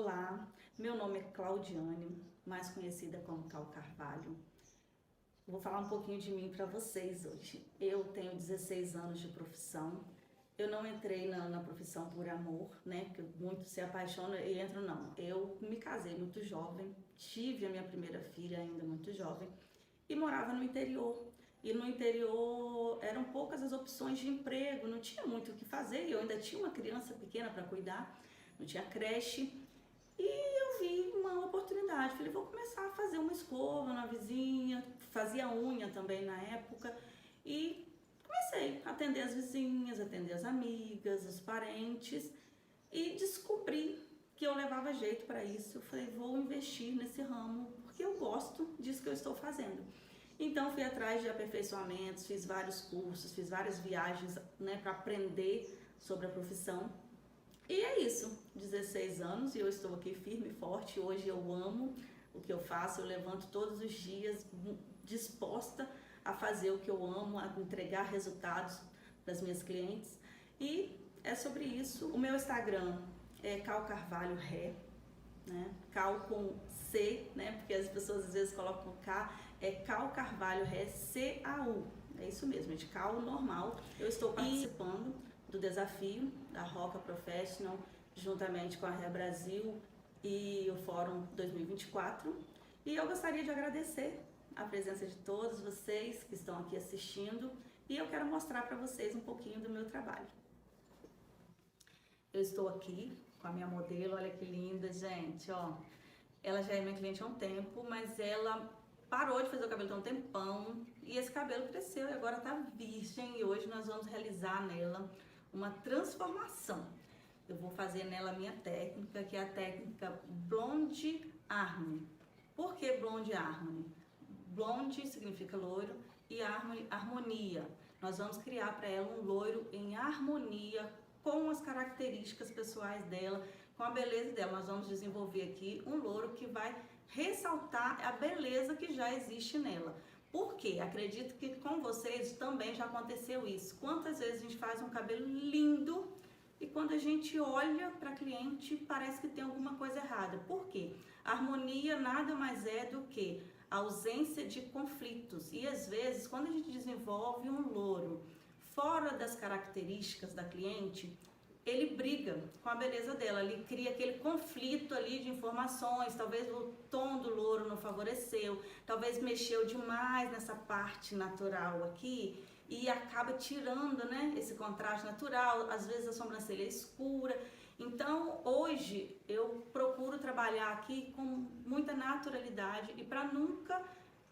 Olá, meu nome é Claudiane, mais conhecida como Cal Carvalho. Vou falar um pouquinho de mim para vocês hoje. Eu tenho 16 anos de profissão. Eu não entrei na profissão por amor, né? Porque muitos se apaixonam e entram, não. Eu me casei muito jovem, tive a minha primeira filha ainda muito jovem e morava no interior. E no interior eram poucas as opções de emprego, não tinha muito o que fazer. Eu ainda tinha uma criança pequena para cuidar, não tinha creche. E eu vi uma oportunidade, falei, vou começar a fazer uma escova na vizinha, fazia unha também na época, e comecei a atender as vizinhas, atender as amigas, os parentes, e descobri que eu levava jeito para isso. Eu falei, vou investir nesse ramo, porque eu gosto disso que eu estou fazendo. Então fui atrás de aperfeiçoamentos, fiz vários cursos, fiz várias viagens, né, para aprender sobre a profissão. E é isso, 16 anos e eu estou aqui firme e forte. Hoje eu amo o que eu faço, eu levanto todos os dias disposta a fazer o que eu amo, a entregar resultados para as minhas clientes. E é sobre isso. O meu Instagram é Cal Carvalho Ré, né? Cal com C, né? Porque as pessoas às vezes colocam K, é Cal Carvalho Ré, C-A-U. É isso mesmo, gente, Cal normal. Eu estou participando do desafio da Roca Professional, juntamente com a Ré Brasil e o Fórum 2024. E eu gostaria de agradecer a presença de todos vocês que estão aqui assistindo e eu quero mostrar para vocês um pouquinho do meu trabalho. Eu estou aqui com a minha modelo, olha que linda, gente, ó. Ela já é minha cliente há um tempo, mas ela parou de fazer o cabelo há um tempão e esse cabelo cresceu e agora tá virgem e hoje nós vamos realizar nela uma transformação. Eu vou fazer nela a minha técnica, que é a técnica Blonde Harmony. Por que Blonde Harmony? Blonde significa loiro e Harmony, harmonia. Nós vamos criar para ela um loiro em harmonia com as características pessoais dela, com a beleza dela. Nós vamos desenvolver aqui um loiro que vai ressaltar a beleza que já existe nela. Por quê? Acredito que com vocês também já aconteceu isso. Quantas vezes a gente faz um cabelo lindo e quando a gente olha para a cliente parece que tem alguma coisa errada. Por quê? A harmonia nada mais é do que a ausência de conflitos. E às vezes, quando a gente desenvolve um louro fora das características da cliente, ele briga com a beleza dela, ele cria aquele conflito ali de informações, talvez o tom do louro não favoreceu, talvez mexeu demais nessa parte natural aqui e acaba tirando, né, esse contraste natural, às vezes a sobrancelha é escura. Então hoje eu procuro trabalhar aqui com muita naturalidade e para nunca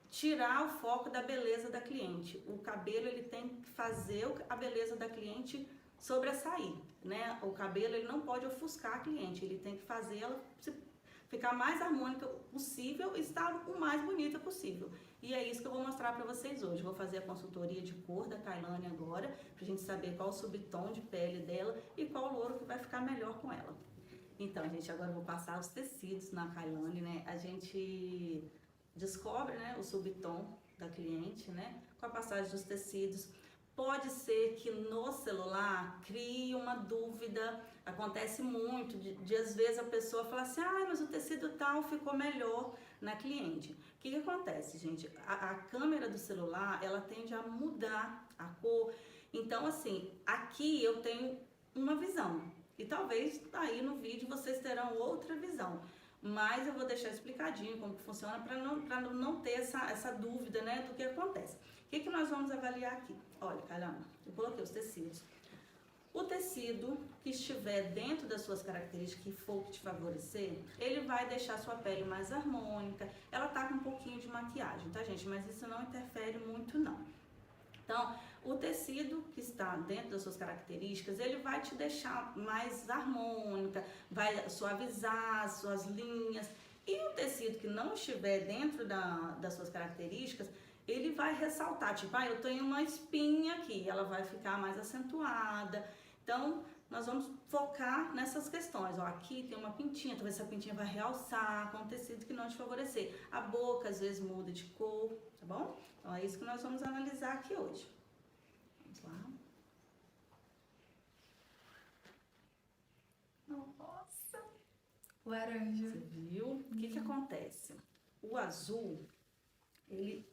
tirar o foco da beleza da cliente. O cabelo ele tem que fazer a beleza da cliente sobressair, né? O cabelo ele não pode ofuscar a cliente, ele tem que fazer ela ficar mais harmônica possível e estar o mais bonita possível. E é isso que eu vou mostrar para vocês hoje. Vou fazer a consultoria de cor da Kailane agora, pra gente saber qual o subtom de pele dela e qual louro que vai ficar melhor com ela. Então, gente, agora eu vou passar os tecidos na Kailane, né? A gente descobre, né, o subtom da cliente, né? Com a passagem dos tecidos. Pode ser que no celular crie uma dúvida, acontece muito, de às vezes a pessoa fala assim, ah, mas o tecido tal ficou melhor na cliente. O que acontece, gente? A câmera do celular, ela tende a mudar a cor, então assim, aqui eu tenho uma visão, e talvez aí no vídeo vocês terão outra visão. Mas eu vou deixar explicadinho como que funciona para não ter essa dúvida, né, do que acontece. O que nós vamos avaliar aqui? Olha, Kailane, eu coloquei os tecidos. O tecido que estiver dentro das suas características, que for que te favorecer, ele vai deixar sua pele mais harmônica. Ela tá com um pouquinho de maquiagem, tá, gente? Mas isso não interfere muito, não. Então, o tecido que está dentro das suas características, ele vai te deixar mais harmônica, vai suavizar as suas linhas. E o tecido que não estiver dentro das suas características, ele vai ressaltar, tipo, ah, eu tenho uma espinha aqui, ela vai ficar mais acentuada. Então, nós vamos focar nessas questões. Ó, aqui tem uma pintinha, talvez essa pintinha vai realçar com um tecido que não te favorecer. A boca, às vezes, muda de cor, tá bom? Então, é isso que nós vamos analisar aqui hoje. Vamos lá. Nossa! Laranja. Você viu? O que acontece? O azul, ele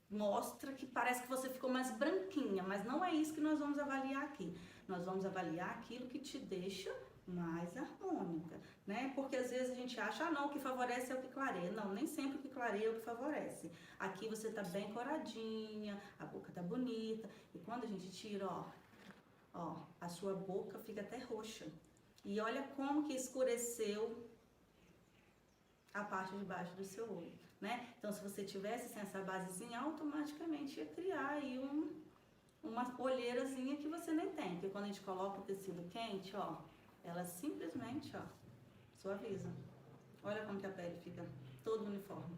mostra que parece que você ficou mais branquinha, mas não é isso que nós vamos avaliar aqui. Nós vamos avaliar aquilo que te deixa mais harmônica, né? Porque às vezes a gente acha, ah não, o que favorece é o que clareia. Não, nem sempre o que clareia é o que favorece. Aqui você tá bem coradinha, a boca tá bonita, e quando a gente tira, ó, a sua boca fica até roxa. E olha como que escureceu a parte de baixo do seu olho, né? Então, se você tivesse sem essa basezinha, automaticamente ia criar aí uma olheirazinha que você nem tem. Porque quando a gente coloca o tecido quente, ó, ela simplesmente, ó, suaviza. Olha como que a pele fica toda uniforme,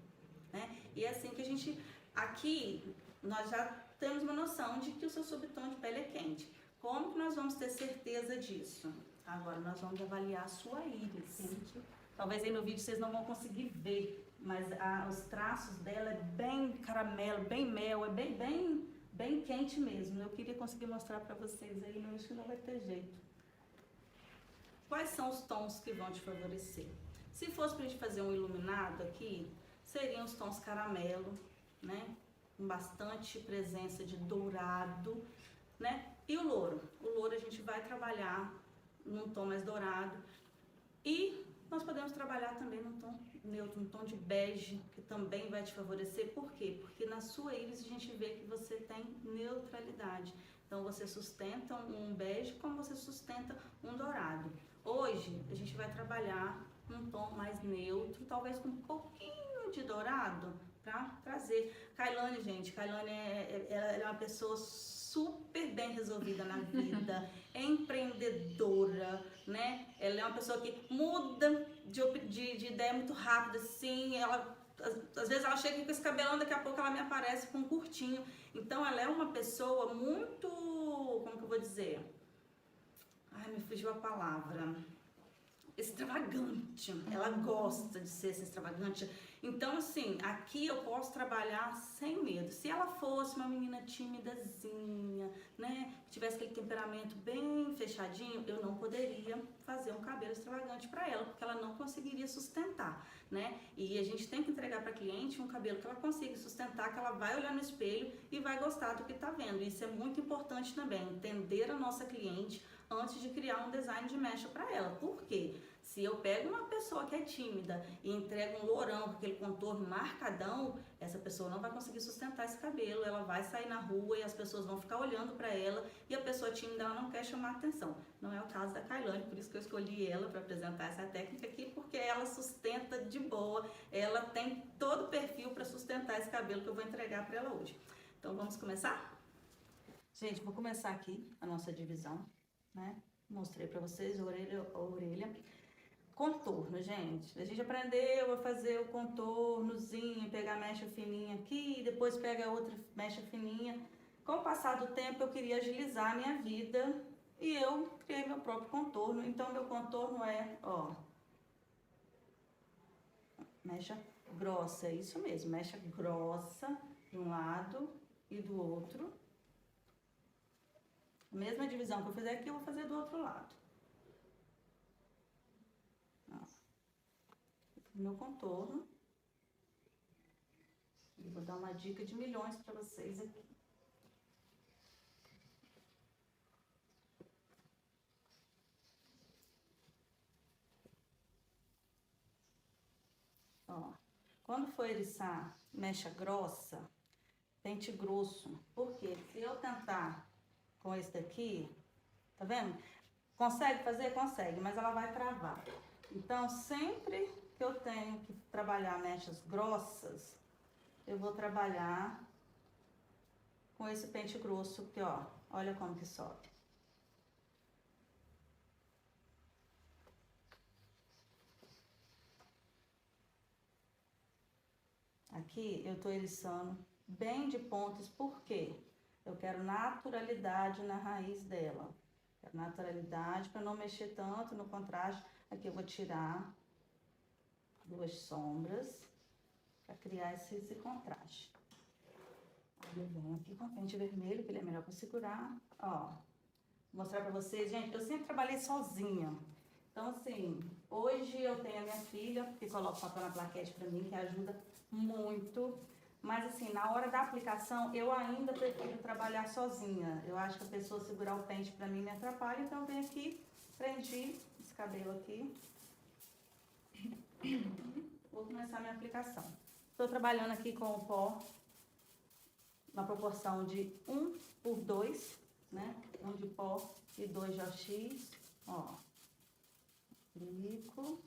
né? E é assim que a gente, aqui, nós já temos uma noção de que o seu subtom de pele é quente. Como que nós vamos ter certeza disso? Agora nós vamos avaliar a sua íris. Talvez aí no vídeo vocês não vão conseguir ver, mas os traços dela é bem caramelo, bem mel, é bem quente mesmo. Eu queria conseguir mostrar pra vocês aí, mas acho que não vai ter jeito. Quais são os tons que vão te favorecer? Se fosse pra gente fazer um iluminado aqui, seriam os tons caramelo, né? Com bastante presença de dourado, né? E o louro? O louro a gente vai trabalhar num tom mais dourado. E nós podemos trabalhar também num tom neutro, um tom de bege, que também vai te favorecer. Por quê? Porque na sua íris a gente vê que você tem neutralidade. Então você sustenta um bege como você sustenta um dourado. Hoje a gente vai trabalhar num tom mais neutro, talvez com um pouquinho de dourado, para trazer. Kailane, gente, Kailane ela é uma pessoa super bem resolvida na vida, é empreendedora, né? Ela é uma pessoa que muda de ideia muito rápido, assim, às vezes ela chega com esse cabelão, daqui a pouco ela me aparece com um curtinho. Então ela é uma pessoa muito, como que eu vou dizer? Ai, me fugiu a palavra. Extravagante. Ela gosta de ser extravagante. Então, assim, aqui eu posso trabalhar sem medo. Se ela fosse uma menina timidazinha, né, que tivesse aquele temperamento bem fechadinho, eu não poderia fazer um cabelo extravagante para ela, porque ela não conseguiria sustentar, né? E a gente tem que entregar para cliente um cabelo que ela consiga sustentar, que ela vai olhar no espelho e vai gostar do que tá vendo. Isso é muito importante também, entender a nossa cliente antes de criar um design de mecha para ela. Por quê? Se eu pego uma pessoa que é tímida e entrego um lourão com aquele contorno marcadão, essa pessoa não vai conseguir sustentar esse cabelo, ela vai sair na rua e as pessoas vão ficar olhando para ela e a pessoa tímida ela não quer chamar atenção. Não é o caso da Kailane, por isso que eu escolhi ela para apresentar essa técnica aqui, porque ela sustenta de boa, ela tem todo o perfil para sustentar esse cabelo que eu vou entregar para ela hoje. Então vamos começar? Gente, vou começar aqui a nossa divisão, né? Mostrei para vocês a orelha. Contorno, gente. A gente aprendeu a fazer o contornozinho, pegar a mecha fininha aqui, depois pega outra mecha fininha. Com o passar do tempo, eu queria agilizar a minha vida e eu criei meu próprio contorno. Então, meu contorno é, ó, mecha grossa, é isso mesmo, mecha grossa de um lado e do outro. A mesma divisão que eu fizer aqui, eu vou fazer do outro lado. Meu contorno. E vou dar uma dica de milhões para vocês aqui. Ó, quando for eriçar mecha grossa, pente grosso. Por quê? Se eu tentar com esse daqui, tá vendo? Consegue fazer? Consegue, mas ela vai travar. Então, sempre que eu tenho que trabalhar mechas grossas, eu vou trabalhar com esse pente grosso aqui, ó. Olha como que sobe. Aqui eu tô eriçando bem de pontas, por quê? Eu quero naturalidade na raiz dela. Quero naturalidade para não mexer tanto no contraste. Aqui eu vou tirar duas sombras para criar esse contraste. Aí eu venho aqui com o pente vermelho, que ele é melhor para segurar. Ó, vou mostrar para vocês, gente, eu sempre trabalhei sozinha. Então, assim, hoje eu tenho a minha filha, que coloca o papel na plaquete pra mim, que ajuda muito. Mas, assim, na hora da aplicação, eu ainda prefiro trabalhar sozinha. Eu acho que a pessoa segurar o pente pra mim me atrapalha, então eu venho aqui, prendi esse cabelo aqui. Vou começar a minha aplicação. Estou trabalhando aqui com o pó na proporção de 1:2, né? 1 de pó e 2 de OX. Ó. Aplico.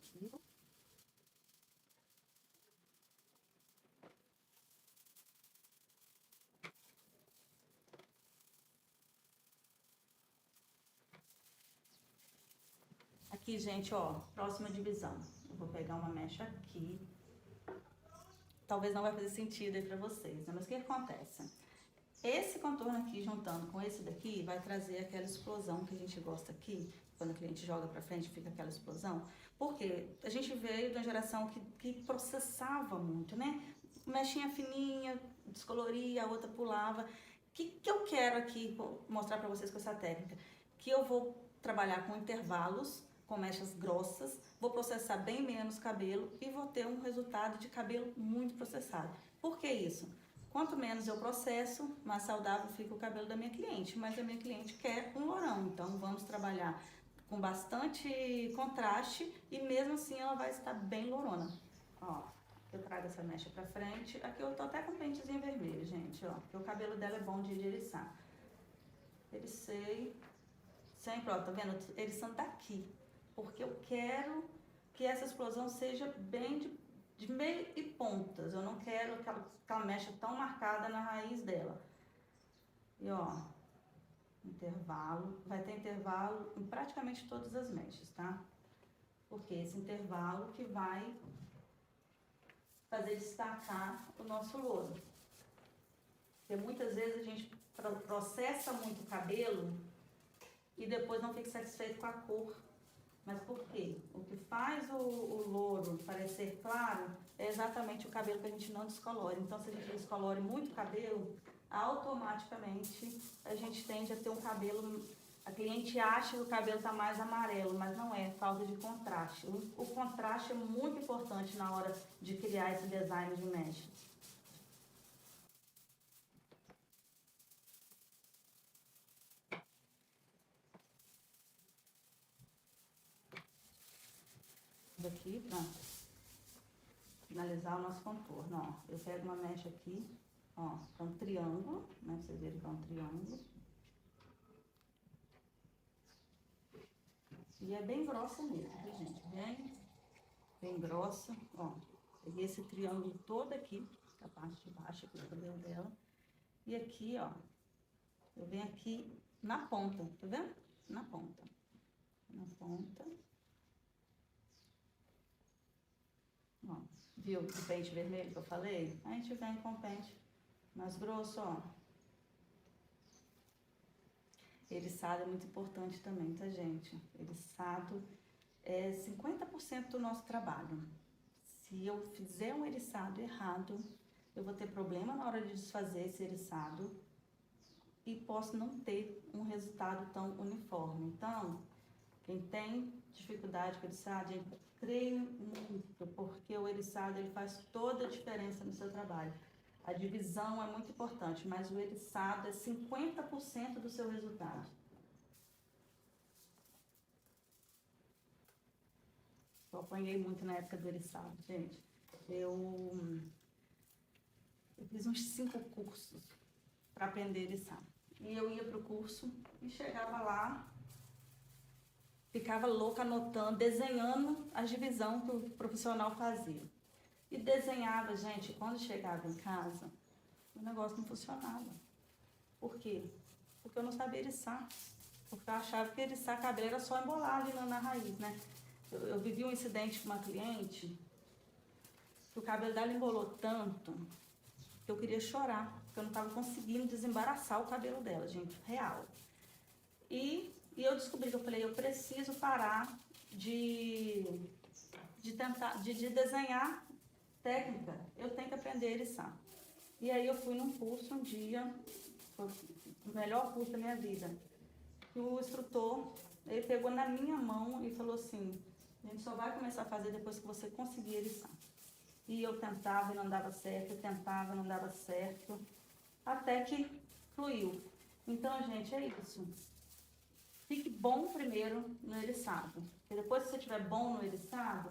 Aqui, gente, ó, próxima divisão. Eu vou pegar uma mecha aqui. Talvez não vai fazer sentido aí pra vocês, né? Mas o que acontece? Esse contorno aqui, juntando com esse daqui, vai trazer aquela explosão que a gente gosta aqui. Quando o cliente joga pra frente, fica aquela explosão. Porque a gente veio de uma geração que processava muito, né? Mechinha fininha, descoloria, a outra pulava. O que eu quero aqui mostrar pra vocês com essa técnica? Que eu vou trabalhar com intervalos, com mechas grossas, vou processar bem menos cabelo e vou ter um resultado de cabelo muito processado. Por que isso? Quanto menos eu processo, mais saudável fica o cabelo da minha cliente. Mas a minha cliente quer um lourão, então vamos trabalhar com bastante contraste e mesmo assim ela vai estar bem lourona. Ó, eu trago essa mecha pra frente. Aqui eu tô até com pentezinho vermelho, gente, ó, porque o cabelo dela é bom de eriçar. Ericei, sempre, ó, tá vendo? Eriçando daqui, porque eu quero que essa explosão seja bem de meio e pontas. Eu não quero aquela mecha tão marcada na raiz dela. E ó, intervalo, vai ter intervalo em praticamente todas as mechas, tá? Porque esse intervalo que vai fazer destacar o nosso louro. Porque muitas vezes a gente processa muito o cabelo e depois não fica satisfeito com a cor. Mas por quê? O que faz o louro parecer claro é exatamente o cabelo que a gente não descolore. Então, se a gente descolore muito o cabelo, automaticamente a gente tende a ter um cabelo... A cliente acha que o cabelo está mais amarelo, mas não é, falta de contraste. O contraste é muito importante na hora de criar esse design de mecha. Aqui para finalizar o nosso contorno, ó. Eu pego uma mecha aqui, ó, é um triângulo, né? Vocês verem que é um triângulo. E é bem grossa mesmo, viu, gente? Bem grossa, ó. Peguei esse triângulo todo aqui, a parte de baixo aqui do cabelo dela. E aqui, ó, eu venho aqui na ponta, tá vendo? Na ponta. Na ponta. Ó, viu o pente vermelho que eu falei? A gente vem com o pente mais grosso, ó. Eriçado é muito importante também, tá, gente? Eriçado é 50% do nosso trabalho. Se eu fizer um eriçado errado, eu vou ter problema na hora de desfazer esse eriçado e posso não ter um resultado tão uniforme. Então, quem tem dificuldade com eriçado, gente, treine muito, porque o eriçado ele faz toda a diferença no seu trabalho. A divisão é muito importante, mas o eriçado é 50% do seu resultado. Eu apanhei muito na época do eriçado, gente. Eu fiz uns 5 cursos para aprender eriçado. E eu ia pro curso e chegava lá, ficava louca anotando, desenhando a divisão que o profissional fazia. E desenhava, gente, quando chegava em casa, o negócio não funcionava. Por quê? Porque eu não sabia eriçar. Porque eu achava que eriçar cabelo era só embolar ali na raiz, né? Eu vivi um incidente com uma cliente que o cabelo dela embolou tanto que eu queria chorar, porque eu não estava conseguindo desembaraçar o cabelo dela, gente, real. E eu descobri que eu falei, eu preciso parar de tentar, de desenhar técnica, eu tenho que aprender a eriçar. E aí eu fui num curso um dia, foi o melhor curso da minha vida. E o instrutor, ele pegou na minha mão e falou assim, gente só vai começar a fazer depois que você conseguir eriçar. E eu tentava e não dava certo, eu tentava e não dava certo, até que fluiu. Então, gente, é isso. Fique bom primeiro no eriçado. E depois que você estiver bom no eriçado,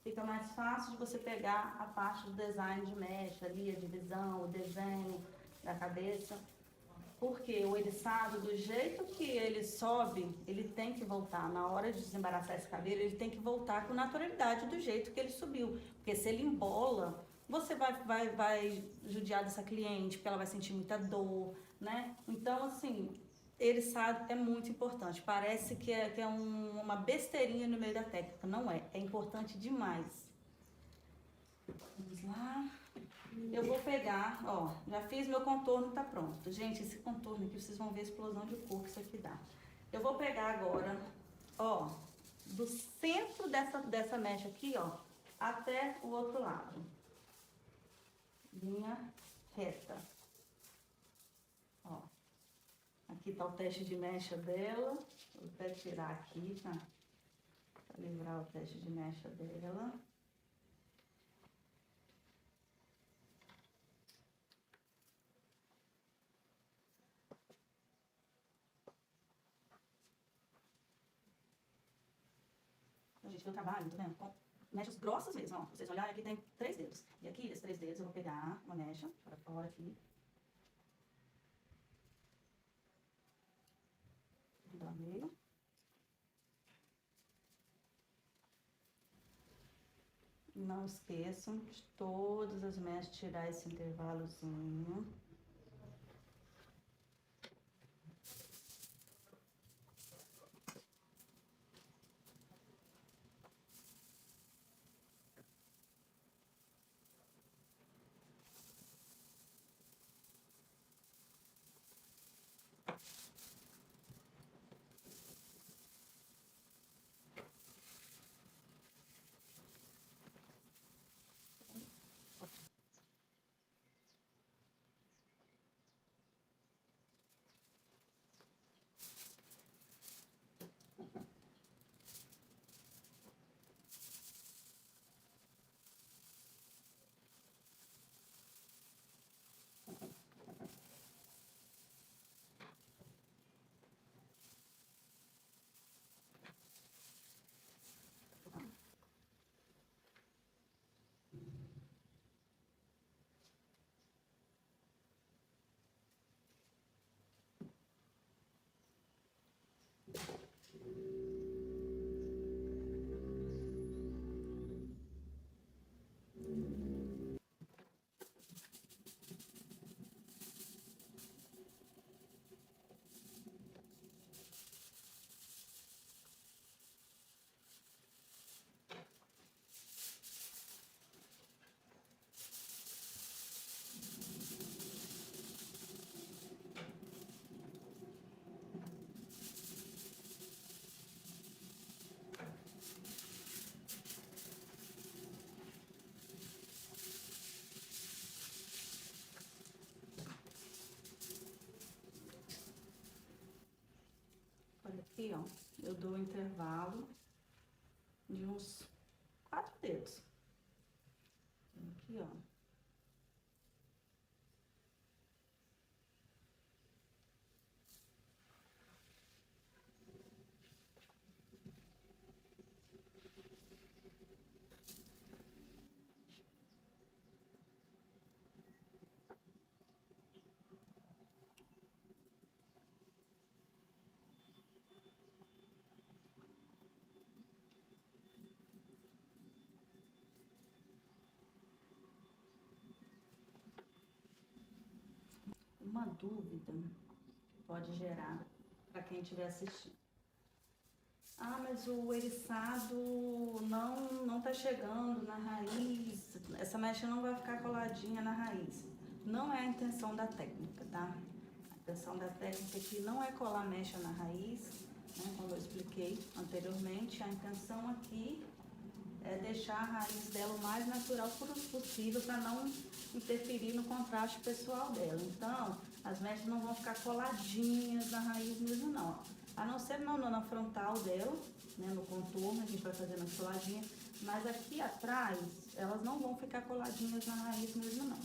fica mais fácil de você pegar a parte do design de mecha ali, a divisão, o desenho da cabeça. Porque o eriçado, do jeito que ele sobe, ele tem que voltar. Na hora de desembaraçar esse cabelo, ele tem que voltar com naturalidade do jeito que ele subiu. Porque se ele embola, você vai judiar dessa cliente, porque ela vai sentir muita dor, né? Então, assim, eriçado é muito importante. Parece que é uma besteirinha no meio da técnica. Não é. É importante demais. Vamos lá. Eu vou pegar, ó, já fiz meu contorno, tá pronto. Gente, esse contorno aqui, vocês vão ver a explosão de cor que isso aqui dá. Eu vou pegar agora, ó, do centro dessa mecha aqui, ó, até o outro lado. Linha reta. Ó, aqui tá o teste de mecha dela. Vou até tirar aqui, tá? Pra livrar o teste de mecha dela. A gente vê o trabalho, tá vendo? Com mechas grossas mesmo, ó. Vocês olharem, aqui tem 3 dedos. E aqui, esses 3 dedos, eu vou pegar uma mecha para fora aqui. Do meio. Não esqueçam de todas as mechas tirar esse intervalozinho. Aqui, ó, eu dou um intervalo de uns 4 dedos. Aqui, ó. Uma dúvida que pode gerar para quem estiver assistindo. Ah, mas o eriçado não tá chegando na raiz, essa mecha não vai ficar coladinha na raiz. Não é a intenção da técnica, tá? A intenção da técnica aqui não é colar mecha na raiz, né? Como eu expliquei anteriormente, a intenção aqui é deixar a raiz dela o mais natural possível para não interferir no contraste pessoal dela. Então, as mechas não vão ficar coladinhas na raiz mesmo não. A não ser na frontal dela, né, no contorno, a gente vai fazendo as coladinhas. Mas aqui atrás, elas não vão ficar coladinhas na raiz mesmo, não.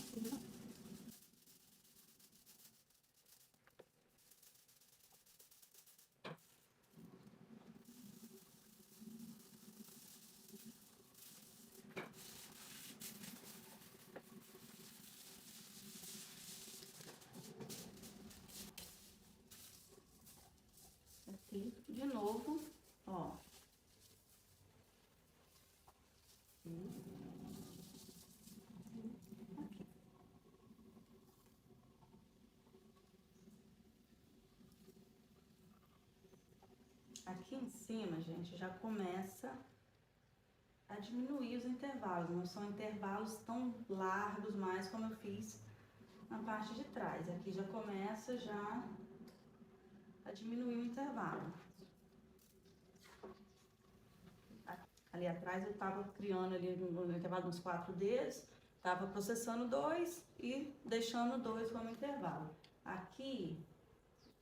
Aqui, de novo, ó. Aqui. Aqui em cima, gente, já começa a diminuir os intervalos. Não são intervalos tão largos mais como eu fiz na parte de trás. Aqui já começa já a diminuir o intervalo. Ali atrás eu estava criando ali no intervalo uns 4 dedos, estava processando 2 e deixando 2 como intervalo. Aqui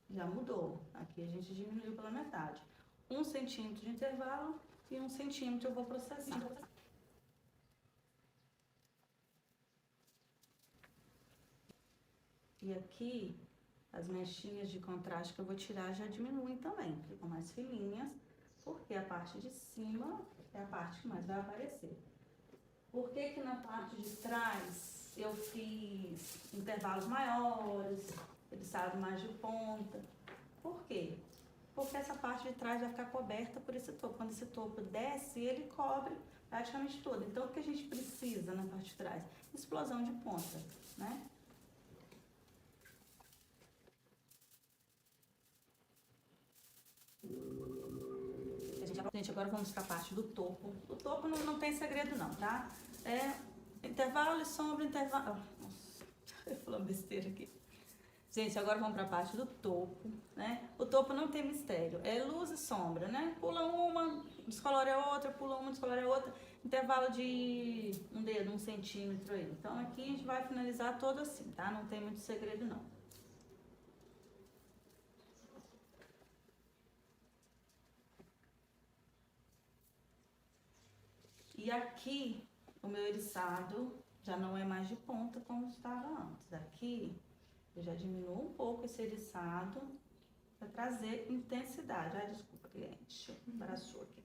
já mudou, aqui a gente diminuiu pela metade. 1 centímetro de intervalo e 1 centímetro eu vou processar. E aqui as mechinhas de contraste que eu vou tirar já diminuem também, ficam mais fininhas, porque a parte de cima é a parte que mais vai aparecer. Por que que na parte de trás eu fiz intervalos maiores, eriçado mais de ponta? Por quê? Porque essa parte de trás vai ficar coberta por esse topo. Quando esse topo desce, ele cobre praticamente todo. Então, o que a gente precisa na parte de trás? Explosão de ponta, né? Gente, agora vamos para a parte do topo. O topo não tem segredo não, tá? É intervalo e sombra, intervalo... Nossa, eu falando besteira aqui. Gente, agora vamos para a parte do topo, né? O topo não tem mistério, é luz e sombra, né? Pula uma, descolore a outra, pula uma, descolore a outra. Intervalo de 1 dedo, 1 centímetro aí. Então aqui a gente vai finalizar todo assim, tá? Não tem muito segredo não. E aqui, o meu eriçado já não é mais de ponta como estava antes. Aqui, eu já diminuo um pouco esse eriçado para trazer intensidade. Ai, desculpa, cliente, embaraçou aqui.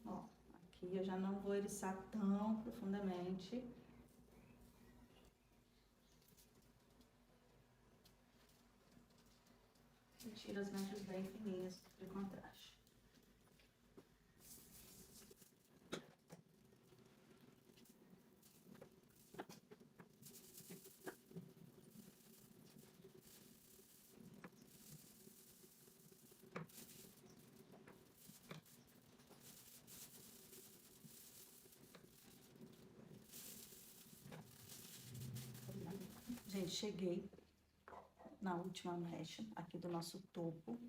Ó, aqui eu já não vou eriçar tão profundamente. E tiro as mechas bem fininhas de contraste. Gente, cheguei na última mecha aqui do nosso topo.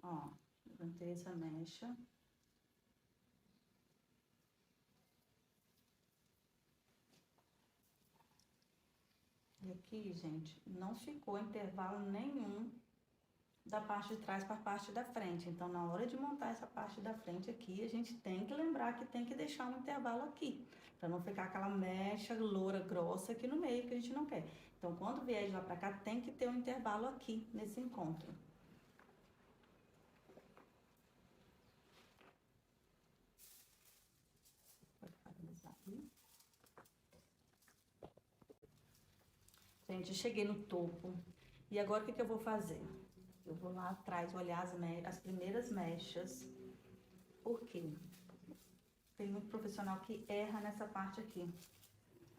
Ó, levantei essa mecha. E aqui, gente, não ficou intervalo nenhum da parte de trás para a parte da frente. Então, na hora de montar essa parte da frente aqui, a gente tem que lembrar que tem que deixar um intervalo aqui, para não ficar aquela mecha loura, grossa aqui no meio, que a gente não quer. Então, quando vier de lá para cá, tem que ter um intervalo aqui, nesse encontro. Pode finalizar aqui. Gente, eu cheguei no topo. E agora, o que eu vou fazer? Eu vou lá atrás olhar as primeiras mechas. Por quê? Tem muito profissional que erra nessa parte aqui.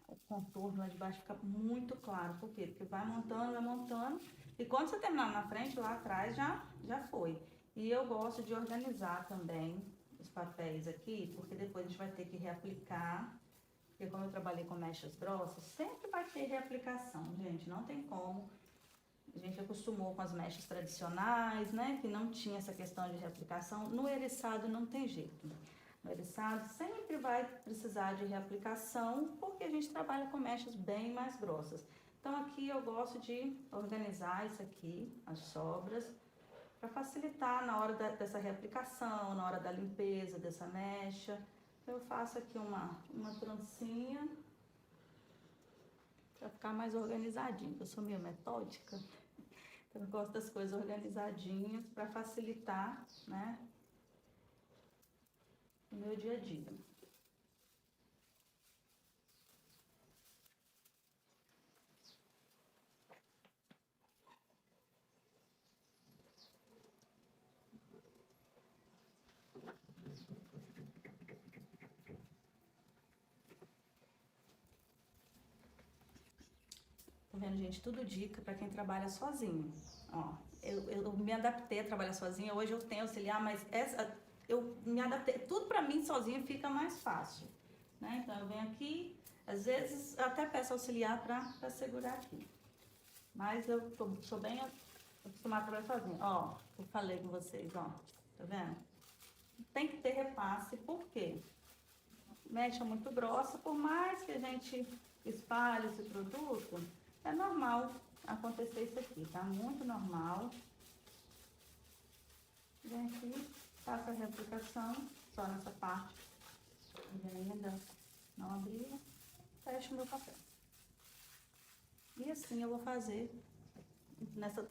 O contorno lá de baixo fica muito claro. Por quê? Porque vai montando. E quando você terminar na frente, lá atrás já foi. E eu gosto de organizar também os papéis aqui, porque depois a gente vai ter que reaplicar. Porque como eu trabalhei com mechas grossas, sempre vai ter reaplicação, gente. Não tem como. A gente acostumou com as mechas tradicionais, né? Que não tinha essa questão de reaplicação. No eriçado não tem jeito. No eriçado sempre vai precisar de reaplicação, porque a gente trabalha com mechas bem mais grossas. Então aqui eu gosto de organizar isso aqui, as sobras, para facilitar na hora dessa reaplicação, na hora da limpeza dessa mecha. Eu faço aqui uma trancinha para ficar mais organizadinho. Eu sou meio metódica, então eu gosto das coisas organizadinhas para facilitar, né, o meu dia a dia. Tá vendo, gente? Tudo dica para quem trabalha sozinho. Ó, eu me adaptei a trabalhar sozinha. Hoje eu tenho auxiliar, mas eu me adaptei. Tudo para mim sozinha fica mais fácil, né? Então eu venho aqui, às vezes eu até peço auxiliar para segurar aqui. Mas eu sou bem acostumada a trabalhar sozinha. Ó, eu falei com vocês, ó. Tá vendo? Tem que ter repasse, por quê? Mecha muito grossa, por mais que a gente espalhe esse produto, é normal acontecer isso aqui, tá? Muito normal. Vem aqui, faço a reaplicação, só nessa parte que ainda não abriu, fecho o meu papel. E assim eu vou fazer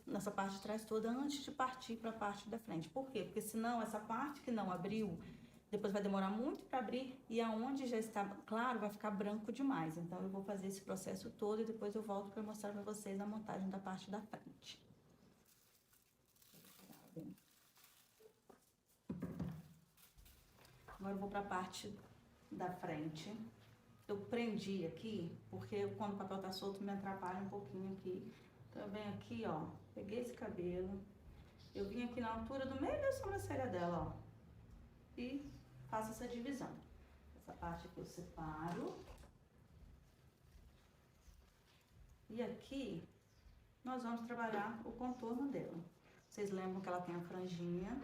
nessa parte de trás toda antes de partir para a parte da frente. Por quê? Porque senão essa parte que não abriu, depois vai demorar muito para abrir e aonde já está claro vai ficar branco demais. Então eu vou fazer esse processo todo e depois eu volto para mostrar para vocês a montagem da parte da frente. Agora eu vou para a parte da frente. Eu prendi aqui, porque quando o papel tá solto me atrapalha um pouquinho aqui. Então eu venho aqui, ó, peguei esse cabelo, eu vim aqui na altura do meio da sobrancelha dela, ó, e faço essa divisão. Essa parte aqui eu separo. E aqui nós vamos trabalhar o contorno dela. Vocês lembram que ela tem a franjinha,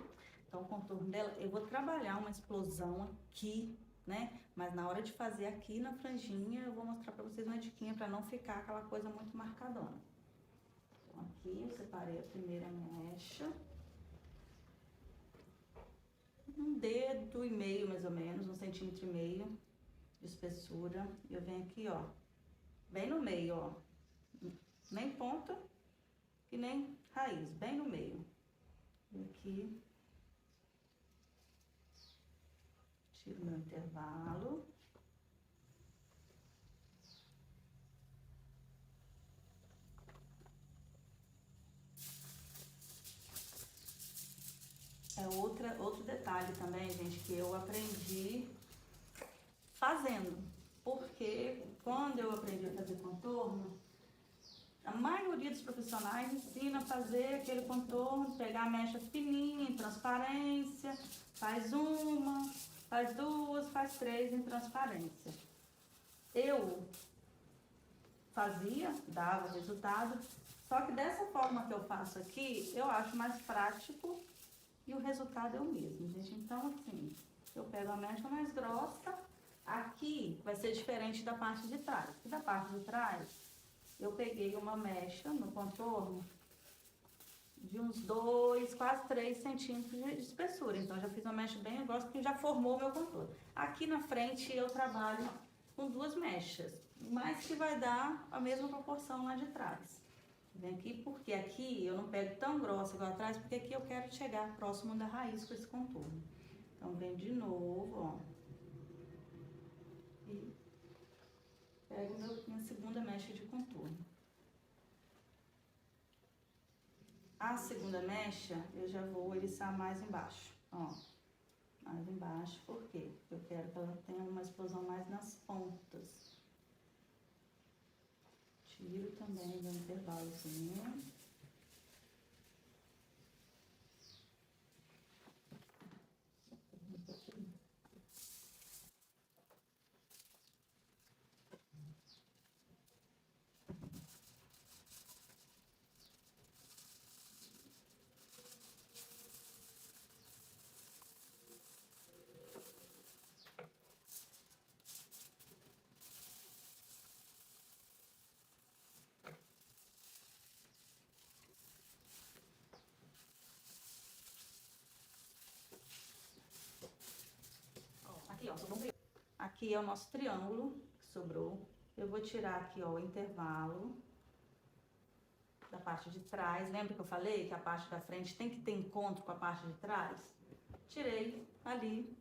então o contorno dela, eu vou trabalhar uma explosão aqui, né? Mas na hora de fazer aqui na franjinha, eu vou mostrar pra vocês uma diquinha pra não ficar aquela coisa muito marcadona. Então aqui eu separei a primeira mecha. Um dedo e meio, mais ou menos, 1,5 centímetros de espessura. E eu venho aqui, ó, bem no meio, ó. Nem ponta e nem raiz, bem no meio. E aqui, tiro meu intervalo. É outro detalhe também, gente, que eu aprendi fazendo. Porque quando eu aprendi a fazer contorno, a maioria dos profissionais ensina a fazer aquele contorno, pegar a mecha fininha em transparência, faz uma, faz duas, faz três em transparência. Eu fazia, dava resultado, só que dessa forma que eu faço aqui, eu acho mais prático e o resultado é o mesmo, gente. Então, assim, eu pego a mecha mais grossa, aqui vai ser diferente da parte de trás. E da parte de trás, eu peguei uma mecha no contorno de uns 2, quase 3 centímetros de espessura. Então, eu já fiz uma mecha bem grossa que já formou o meu contorno. Aqui na frente, eu trabalho com 2 mechas, mas que vai dar a mesma proporção lá de trás. Vem aqui, porque aqui eu não pego tão grossa igual atrás, porque aqui eu quero chegar próximo da raiz com esse contorno. Então, vem de novo, ó. E pego minha segunda mecha de contorno. A segunda mecha, eu já vou eriçar mais embaixo, ó. Mais embaixo, por quê? Porque eu quero que ela tenha uma explosão mais nas pontas. Tiro também do intervalozinho. Aqui é o nosso triângulo que sobrou. Eu vou tirar aqui, ó, o intervalo da parte de trás. Lembra que eu falei que a parte da frente tem que ter encontro com a parte de trás? Tirei ali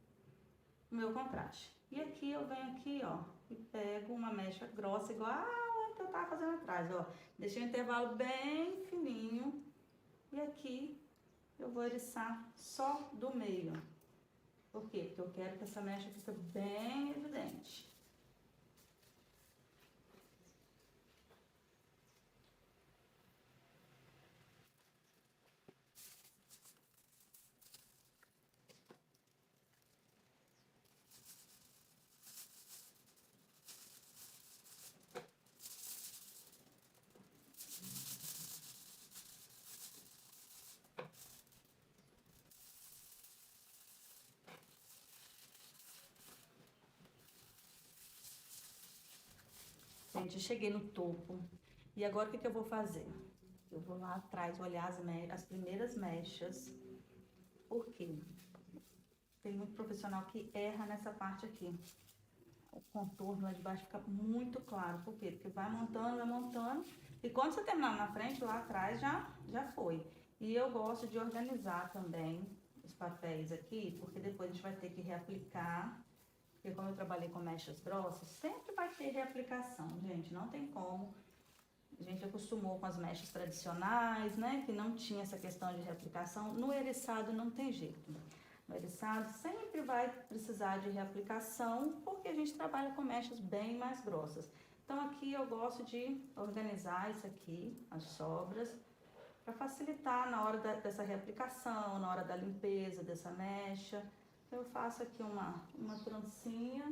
o meu contraste. E aqui eu venho aqui, ó, e pego uma mecha grossa igual a que eu tava fazendo atrás, ó. Deixei o intervalo bem fininho. E aqui eu vou eriçar só do meio. Por quê? Porque eu quero que essa mecha fique bem evidente. Gente, eu cheguei no topo. E agora o que eu vou fazer? Eu vou lá atrás olhar as primeiras mechas. Por quê? Tem muito profissional que erra nessa parte aqui. O contorno lá de baixo fica muito claro. Por quê? Porque vai montando. E quando você terminar na frente, lá atrás já foi. E eu gosto de organizar também os papéis aqui, porque depois a gente vai ter que reaplicar. Porque como eu trabalhei com mechas grossas, sempre vai ter reaplicação, gente. Não tem como. A gente acostumou com as mechas tradicionais, né? Que não tinha essa questão de reaplicação. No eriçado não tem jeito. No eriçado sempre vai precisar de reaplicação, porque a gente trabalha com mechas bem mais grossas. Então aqui eu gosto de organizar isso aqui, as sobras, para facilitar na hora dessa reaplicação, na hora da limpeza dessa mecha. Eu faço aqui uma trancinha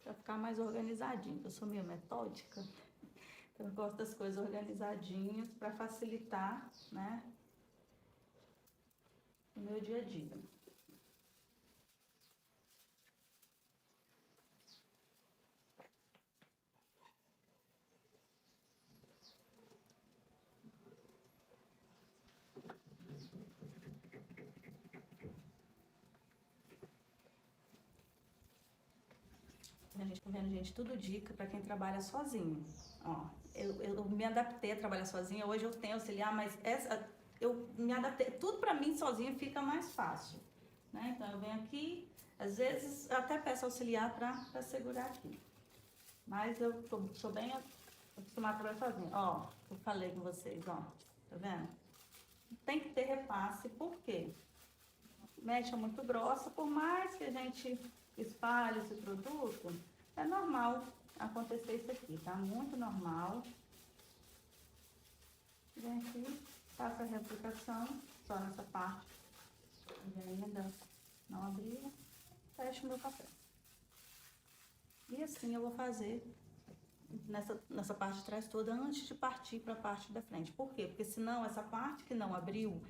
para ficar mais organizadinho. Eu sou meio metódica, então eu gosto das coisas organizadinhas para facilitar, né, o meu dia a dia. Tá vendo, gente? Tudo dica para quem trabalha sozinho. Ó, eu me adaptei a trabalhar sozinha. Hoje eu tenho auxiliar, mas eu me adaptei. Tudo para mim sozinha fica mais fácil, né? Então eu venho aqui, às vezes eu até peço auxiliar para segurar aqui. Mas eu sou bem acostumada a trabalhar sozinha. Ó, eu falei com vocês, ó. Tá vendo? Tem que ter repasse, por quê? Mecha muito grossa, por mais que a gente espalhe esse produto, é normal acontecer isso aqui, tá? Muito normal. Vem aqui, faço a reaplicação, só nessa parte que ainda não abriu, fecho o meu papel. E assim eu vou fazer nessa parte de trás toda antes de partir para a parte da frente. Por quê? Porque senão essa parte que não abriu,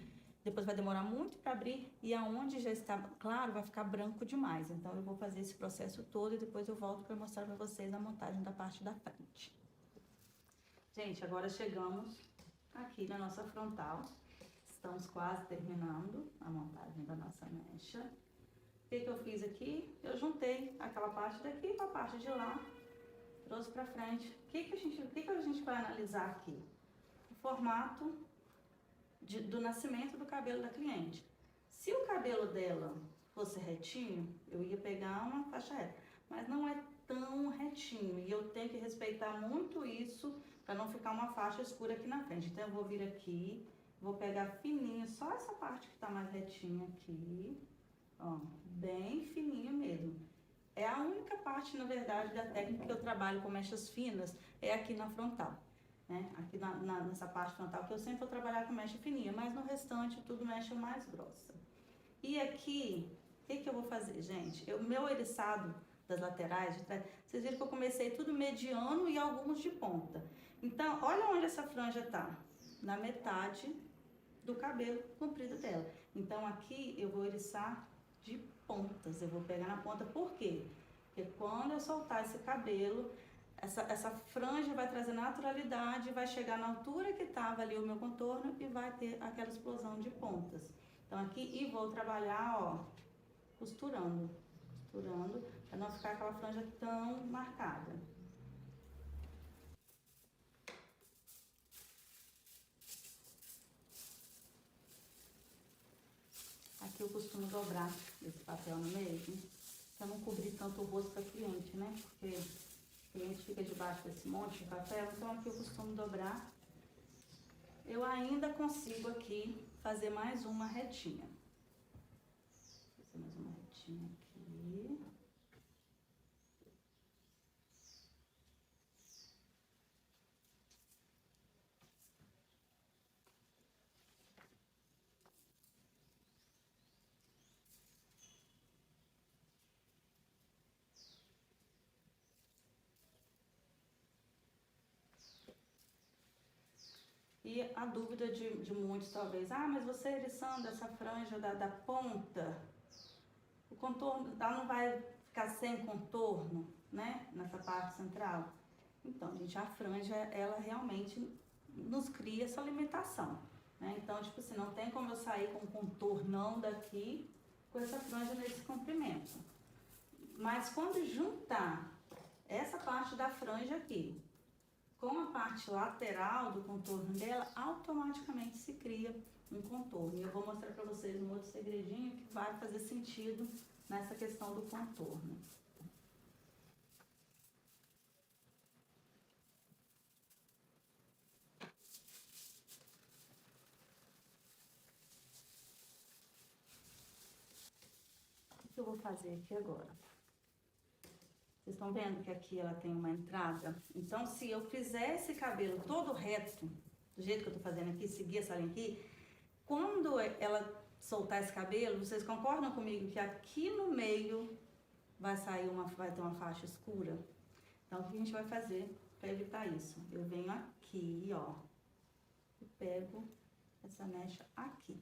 depois vai demorar muito para abrir e aonde já está claro vai ficar branco demais. Então eu vou fazer esse processo todo e depois eu volto para mostrar para vocês a montagem da parte da frente. Gente, agora chegamos aqui na nossa frontal. Estamos quase terminando a montagem da nossa mecha. O que eu fiz aqui? Eu juntei aquela parte daqui com a parte de lá, trouxe para frente. O que a gente vai analisar aqui? O formato do nascimento do cabelo da cliente. Se o cabelo dela fosse retinho, eu ia pegar uma faixa reta, mas não é tão retinho e eu tenho que respeitar muito isso para não ficar uma faixa escura aqui na frente. Então eu vou vir aqui, vou pegar fininho, só essa parte que tá mais retinha aqui, ó, bem fininho mesmo. É a única parte, na verdade, da técnica que eu trabalho com mechas finas, é aqui na frontal. Né? Aqui nessa parte frontal, que eu sempre vou trabalhar com mecha fininha, mas no restante tudo mecha mais grossa. E aqui, o que eu vou fazer, gente? O meu eriçado das laterais, de trás, vocês viram que eu comecei tudo mediano e alguns de ponta. Então, olha onde essa franja tá, na metade do cabelo comprido dela. Então, aqui eu vou eriçar de pontas, eu vou pegar na ponta, por quê? Porque quando eu soltar esse cabelo, essa franja vai trazer naturalidade, vai chegar na altura que estava ali o meu contorno e vai ter aquela explosão de pontas. Então aqui, e vou trabalhar, ó, costurando, para não ficar aquela franja tão marcada. Aqui eu costumo dobrar esse papel no meio, para não cobrir tanto o rosto da cliente, né? Porque a cliente fica debaixo desse monte de papel, então aqui eu costumo dobrar. Eu ainda consigo aqui fazer mais uma retinha. Vou fazer mais uma retinha aqui. E a dúvida de muitos talvez, mas você eriçando essa franja da ponta, o contorno, ela não vai ficar sem contorno, né, nessa parte central? Então, gente, a franja, ela realmente nos cria essa limitação, né? Então, tipo assim, não tem como eu sair com o contornão daqui com essa franja nesse comprimento. Mas quando juntar essa parte da franja aqui com a parte lateral do contorno dela, automaticamente se cria um contorno. E eu vou mostrar pra vocês um outro segredinho que vai fazer sentido nessa questão do contorno. O que eu vou fazer aqui agora? Vocês estão vendo que aqui ela tem uma entrada? Então, se eu fizer esse cabelo todo reto, do jeito que eu tô fazendo aqui, seguir essa linha aqui, quando ela soltar esse cabelo, vocês concordam comigo que aqui no meio vai ter uma faixa escura? Então, o que a gente vai fazer para evitar isso? Eu venho aqui, ó, e pego essa mecha aqui.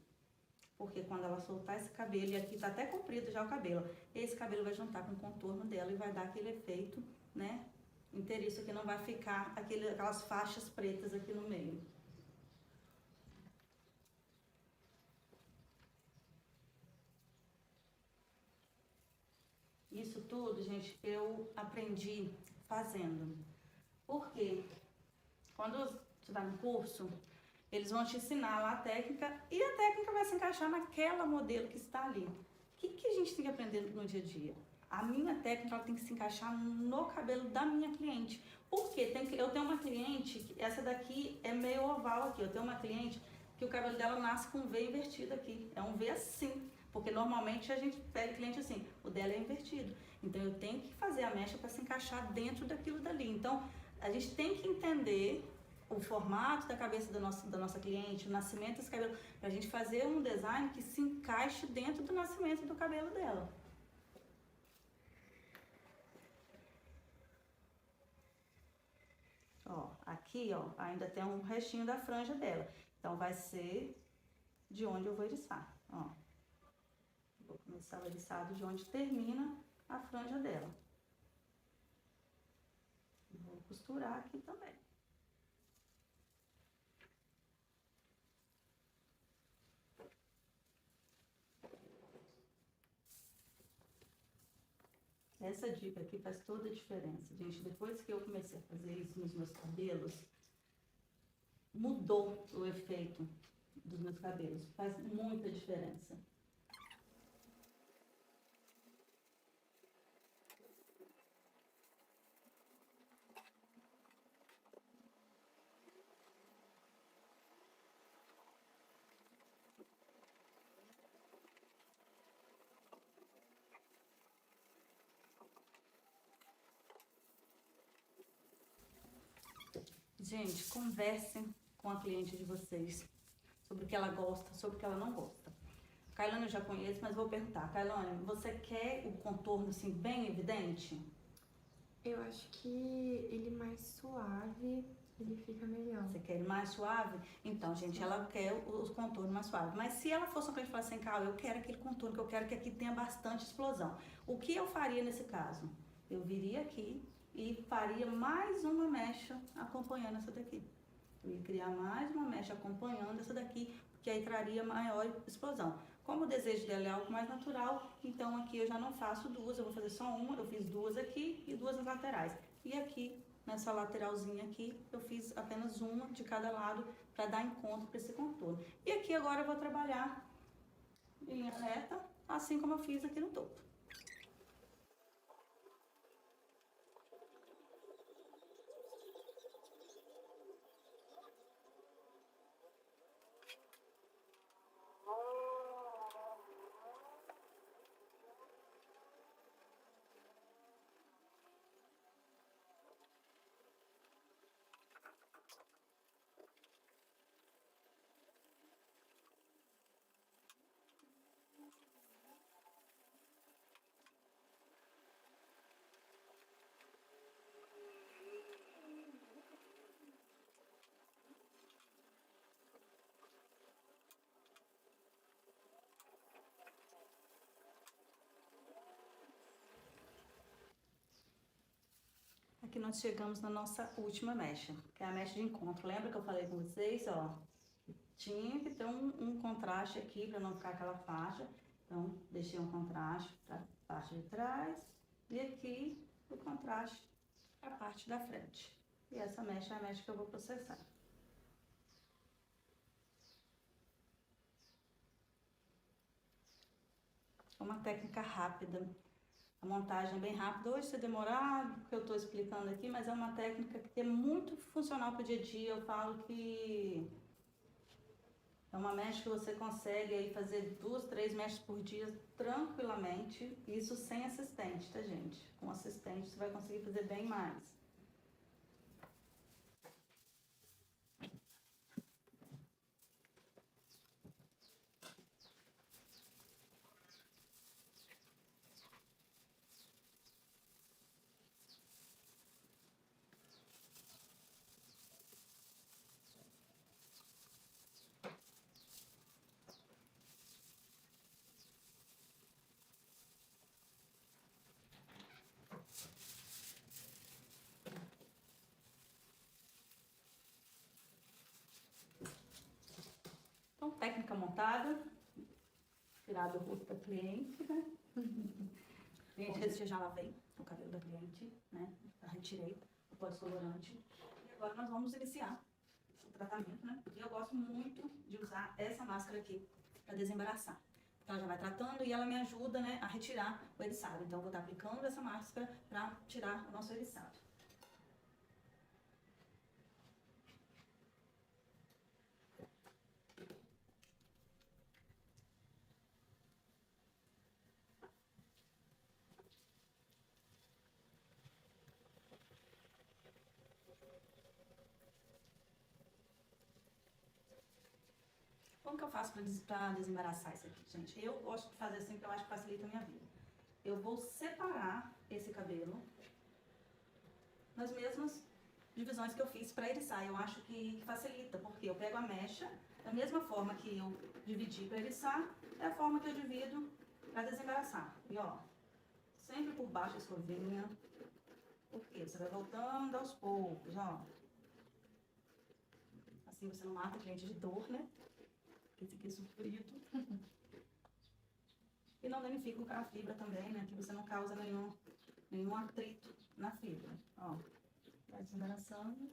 Porque quando ela soltar esse cabelo, e aqui tá até comprido já o cabelo, esse cabelo vai juntar com o contorno dela e vai dar aquele efeito, né, inteiriço, que não vai ficar aquelas faixas pretas aqui no meio. Isso tudo, gente, eu aprendi fazendo. Porque quando você tá no curso, eles vão te ensinar lá a técnica e a técnica vai se encaixar naquela modelo que está ali. O que a gente tem que aprender no dia a dia? A minha técnica ela tem que se encaixar no cabelo da minha cliente. Por quê? Eu tenho uma cliente, essa daqui é meio oval aqui. Eu tenho uma cliente que o cabelo dela nasce com um V invertido aqui. É um V assim. Porque normalmente a gente pega cliente assim, o dela é invertido. Então eu tenho que fazer a mecha para se encaixar dentro daquilo dali. Então a gente tem que entender o formato da cabeça da nossa cliente, o nascimento desse cabelo, pra gente fazer um design que se encaixe dentro do nascimento do cabelo dela. Ó, aqui, ó, ainda tem um restinho da franja dela. Então, vai ser de onde eu vou eriçar, ó. Vou começar o eriçado de onde termina a franja dela. Vou costurar aqui também. Essa dica aqui faz toda a diferença, gente. Depois que eu comecei a fazer isso nos meus cabelos, mudou o efeito dos meus cabelos. Faz muita diferença. Gente, conversem com a cliente de vocês sobre o que ela gosta, sobre o que ela não gosta. Kailane eu já conheço, mas vou perguntar. Kailane, você quer o contorno assim bem evidente? Eu acho que ele mais suave, ele fica melhor. Você quer ele mais suave? Então, gente, ela quer os contornos mais suaves. Mas se ela fosse uma cliente e falasse assim, Carla, eu quero aquele contorno, que eu quero que aqui tenha bastante explosão. O que eu faria nesse caso? Eu viria aqui e faria mais uma mecha acompanhando essa daqui. Eu ia criar mais uma mecha acompanhando essa daqui, porque aí traria maior explosão. Como o desejo dela é algo mais natural, então aqui eu já não faço duas, eu vou fazer só uma, eu fiz duas aqui e duas nas laterais. E aqui, nessa lateralzinha aqui, eu fiz apenas uma de cada lado para dar encontro para esse contorno. E aqui agora eu vou trabalhar em linha reta, assim como eu fiz aqui no topo. Aqui nós chegamos na nossa última mecha, que é a mecha de encontro. Lembra que eu falei com vocês, ó? Tinha que ter um contraste aqui para não ficar aquela faixa. Então, deixei um contraste para a parte de trás e aqui o contraste para a parte da frente. E essa mecha é a mecha que eu vou processar. É uma técnica rápida. A montagem é bem rápida. Hoje, se demorar, porque eu estou explicando aqui, mas é uma técnica que é muito funcional para o dia a dia. Eu falo que é uma mecha que você consegue aí fazer 2, 3 mechas por dia tranquilamente. Isso sem assistente, tá, gente? Com assistente você vai conseguir fazer bem mais. Então, técnica montada, tirado o rosto da cliente, né? Cliente, eu já lavei o cabelo da cliente, né? Já retirei o pós-colorante. E agora nós vamos iniciar o tratamento, né? E eu gosto muito de usar essa máscara aqui para desembaraçar. Ela já vai tratando e ela me ajuda, né, a retirar o eriçado. Então, eu vou estar aplicando essa máscara para tirar o nosso eriçado. Como que eu faço para desembaraçar isso aqui, gente? Eu gosto de fazer assim, porque eu acho que facilita a minha vida. Eu vou separar esse cabelo nas mesmas divisões que eu fiz para eriçar. Eu acho que facilita, porque eu pego a mecha, da mesma forma que eu dividi para eriçar, é a forma que eu divido para desembaraçar. E ó, sempre por baixo a escovinha, porque você vai voltando aos poucos, ó. Assim você não mata o cliente de dor, né? Esse aqui é sofrido. E não danifica a fibra também, né? Que você não causa nenhum atrito na fibra. Ó, vai desembaraçando.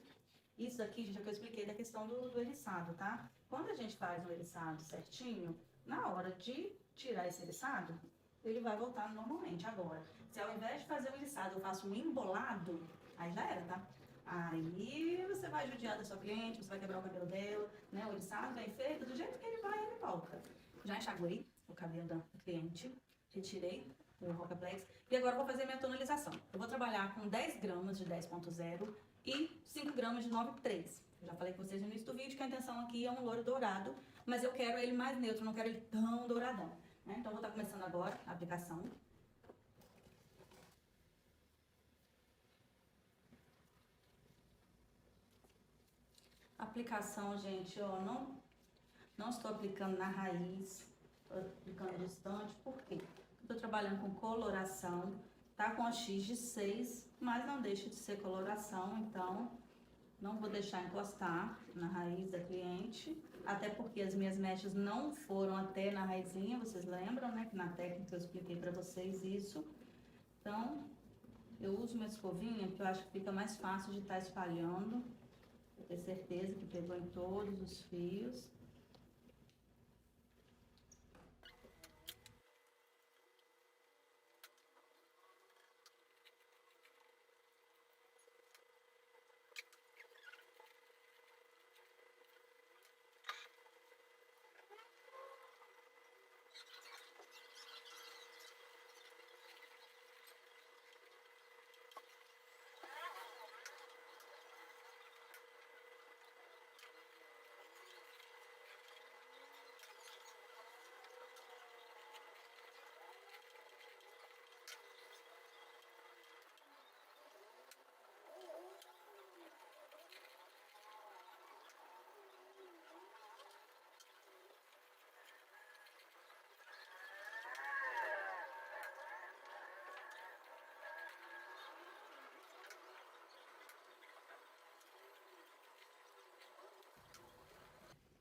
Isso daqui, gente, é o que eu expliquei da questão do eriçado, tá? Quando a gente faz um eriçado certinho, na hora de tirar esse eriçado, ele vai voltar normalmente. Agora, se ao invés de fazer o eriçado eu faço um embolado, aí já era, tá? Aí você vai judiar da sua cliente, você vai quebrar o cabelo dela, né? O eriçado bem feito, do jeito que ele vai, ele volta. Já enxaguei o cabelo da cliente, retirei o Rocaplex e agora eu vou fazer minha tonalização. Eu vou trabalhar com 10 gramas de 10.0 e 5 gramas de 9.3. Eu já falei com vocês no início do vídeo que a intenção aqui é um louro dourado, mas eu quero ele mais neutro, não quero ele tão douradão, né? Então eu vou estar começando agora a aplicação. Aplicação, gente, ó, não estou aplicando na raiz, estou aplicando distante, por quê? Estou trabalhando com coloração, tá com a X de 6, mas não deixa de ser coloração, então não vou deixar encostar na raiz da cliente. até porque as minhas mechas não foram até na raizinha, vocês lembram, né? Que na técnica eu expliquei para vocês isso. Então, eu uso uma escovinha que eu acho que fica mais fácil de estar espalhando, pra ter certeza que pegou em todos os fios.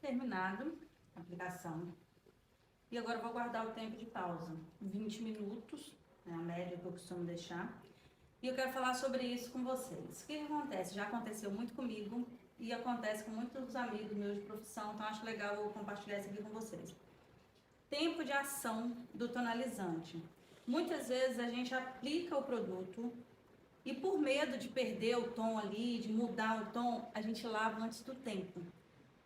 Terminado a aplicação. E agora eu vou guardar o tempo de pausa, 20 minutos, é a média que eu costumo deixar. E eu quero falar sobre isso com vocês. O que acontece? Já aconteceu muito comigo e acontece com muitos amigos meus de profissão, então acho legal eu compartilhar isso aqui com vocês. Tempo de ação do tonalizante. Muitas vezes a gente aplica o produto e por medo de perder o tom ali, de mudar o tom, a gente lava antes do tempo.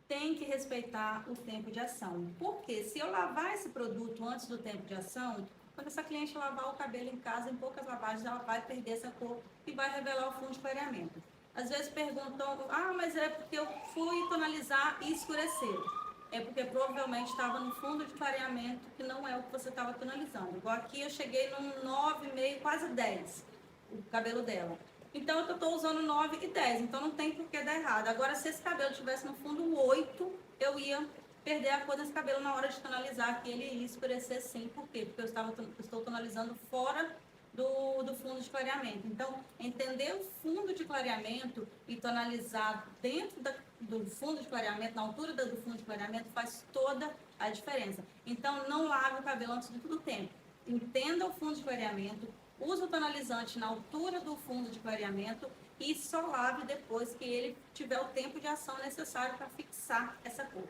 Tem que respeitar o tempo de ação. Porque se eu lavar esse produto antes do tempo de ação, quando essa cliente lavar o cabelo em casa, em poucas lavagens, ela vai perder essa cor e vai revelar o fundo de clareamento. Às vezes perguntam, mas é porque eu fui tonalizar e escureceu. É porque provavelmente estava no fundo de clareamento que não é o que você estava tonalizando. Igual aqui eu cheguei num 9,5, quase 10, o cabelo dela. Então, eu estou usando 9 e 10, então não tem por que dar errado. Agora, se esse cabelo tivesse no fundo 8, eu ia perder a cor desse cabelo na hora de tonalizar, que ele ia escurecer sim. Por quê? Porque eu estou tonalizando fora do fundo de clareamento. Então, entender o fundo de clareamento e tonalizar dentro do fundo de clareamento, na altura do fundo de clareamento, faz toda a diferença. Então, não lave o cabelo antes do tempo. Entenda o fundo de clareamento, use o tonalizante na altura do fundo de clareamento e só lave depois que ele tiver o tempo de ação necessário para fixar essa cor.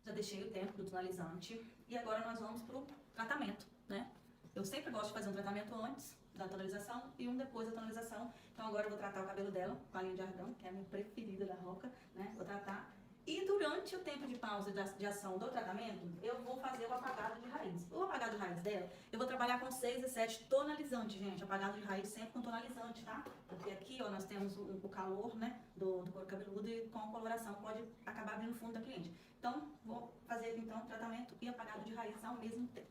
Já deixei o tempo do tonalizante e agora nós vamos para o tratamento, né? Eu sempre gosto de fazer um tratamento antes da tonalização e um depois da tonalização. Então agora eu vou tratar o cabelo dela com a linha de argão, que é a minha preferida da Roca, né? Vou tratar. E durante o tempo de pausa de ação do tratamento, eu vou fazer o apagado de raiz. O apagado de raiz dela, eu vou trabalhar com 6 e 7 tonalizantes, gente. Apagado de raiz sempre com tonalizante, tá? Porque aqui, ó, nós temos o calor, né, do couro cabeludo e com a coloração pode acabar vindo no fundo da cliente. Então, vou fazer, então, tratamento e apagado de raiz ao mesmo tempo.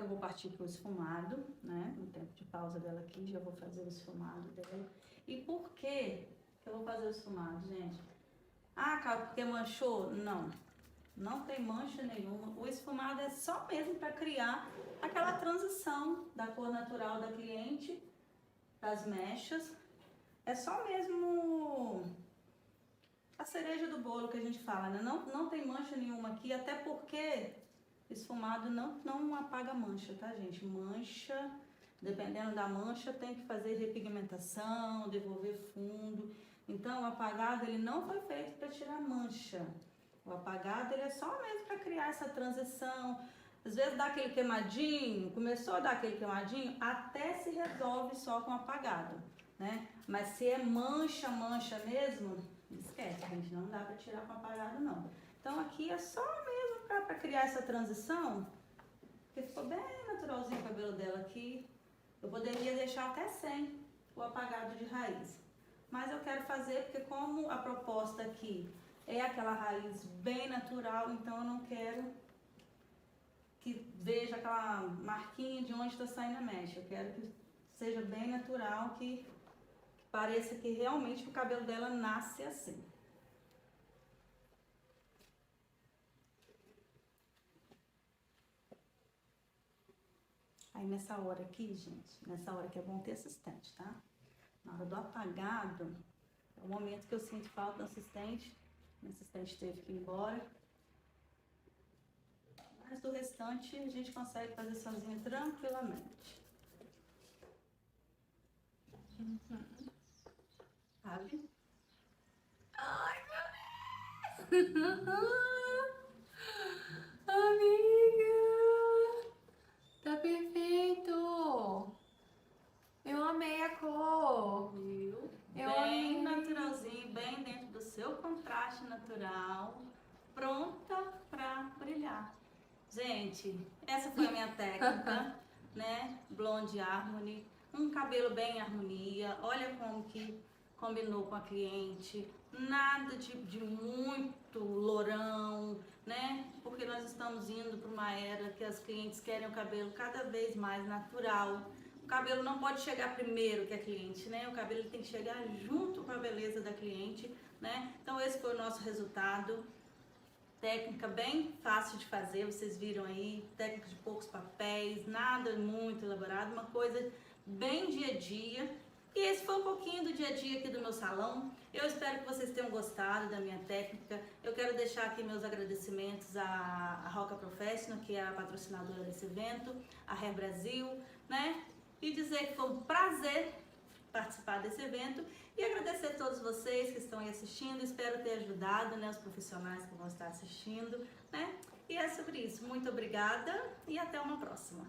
eu vou partir para o esfumado, né? No tempo de pausa dela aqui, já vou fazer o esfumado dela. E por que eu vou fazer o esfumado, gente? Ah, cara, porque manchou? Não, não tem mancha nenhuma. O esfumado é só mesmo para criar aquela transição da cor natural da cliente, das mechas. É só mesmo a cereja do bolo que a gente fala, né? Não tem mancha nenhuma aqui, até porque esfumado não apaga mancha, tá, gente? Mancha, dependendo da mancha, tem que fazer repigmentação, devolver fundo. Então, o apagado, ele não foi feito para tirar mancha. O apagado, ele é só mesmo para criar essa transição. Às vezes dá aquele queimadinho, começou a dar aquele queimadinho, até se resolve só com apagado, né? Mas se é mancha mesmo, esquece, gente, não dá para tirar com apagado, não. Então, aqui é só mesmo para criar essa transição, porque ficou bem naturalzinho o cabelo dela aqui. Eu poderia deixar até sem o apagado de raiz, mas eu quero fazer porque como a proposta aqui é aquela raiz bem natural, então eu não quero que veja aquela marquinha de onde está saindo a mecha. Eu quero que seja bem natural, que pareça que realmente o cabelo dela nasce assim. Aí nessa hora aqui, gente, nessa hora que é bom ter assistente, tá? Na hora do apagado, é o momento que eu sinto falta do assistente. O assistente teve que ir embora. Mas do restante a gente consegue fazer sozinho tranquilamente. Sabe? Ai, meu Deus! Amiga! Tá perfeito! Eu amei a cor! Viu? Eu Bem amei. naturalzinho, bem dentro do seu contraste natural, pronta pra brilhar. Gente, essa foi a minha técnica, né? Blonde Harmony, um cabelo bem em harmonia. Olha como que combinou com a cliente, nada de muito lourão, né? Porque nós estamos indo para uma era que as clientes querem o cabelo cada vez mais natural. O cabelo não pode chegar primeiro que a cliente, né? O cabelo tem que chegar junto com a beleza da cliente, né? Então esse foi o nosso resultado. Técnica bem fácil de fazer, vocês viram aí, técnica de poucos papéis, nada muito elaborado, uma coisa bem dia a dia. E esse foi um pouquinho do dia a dia aqui do meu salão. Eu espero que vocês tenham gostado da minha técnica. Eu quero deixar aqui meus agradecimentos à Roca Professional, que é a patrocinadora desse evento, a Hair Brasil, né? E dizer que foi um prazer participar desse evento e agradecer a todos vocês que estão aí assistindo. Espero ter ajudado, né, os profissionais que vão estar assistindo, né? E é sobre isso. Muito obrigada e até uma próxima.